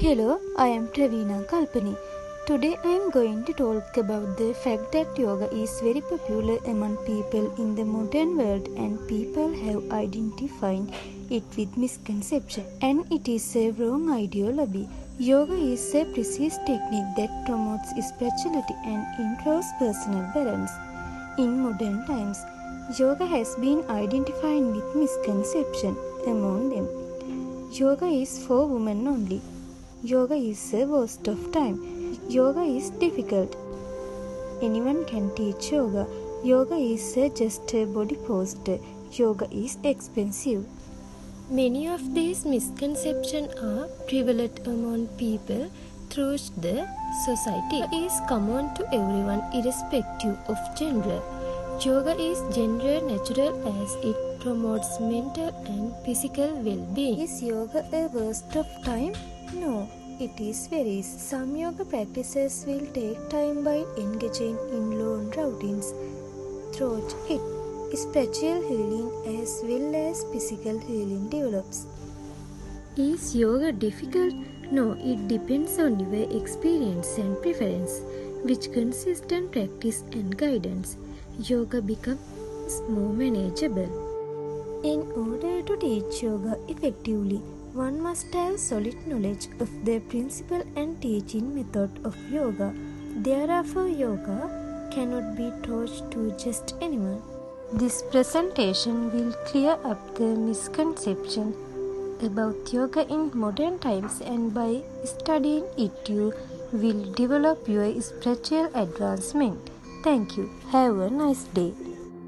Hello, I am Pravina Kalpani. Today I am going to talk about the fact that yoga is very popular among people in the modern world and people have identified it with misconception, and it is a wrong ideology. Yoga is a precise technique that promotes spirituality and improves personal balance. In modern times, yoga has been identified with misconception. Among them, yoga is for women only. Yoga is a waste of time. Yoga is difficult. Anyone can teach yoga. Yoga is just a body posture. Yoga is expensive. Many of these misconceptions are prevalent among people throughout the society. Yoga is common to everyone irrespective of gender. Yoga is gender natural as it promotes mental and physical well-being. Is yoga a waste of time? No, it is varies. Some yoga practices will take time by engaging in long routines. Throughout it, spiritual healing as well as physical healing develops. Is yoga difficult? No, it depends on your experience and preference, with consistent practice and guidance. Yoga becomes more manageable. In order to teach yoga effectively, one must have solid knowledge of the principle and teaching method of yoga. Therefore, yoga cannot be taught to just anyone. This presentation will clear up the misconception about yoga in modern times, and by studying it you will develop your spiritual advancement. Thank you. Have a nice day.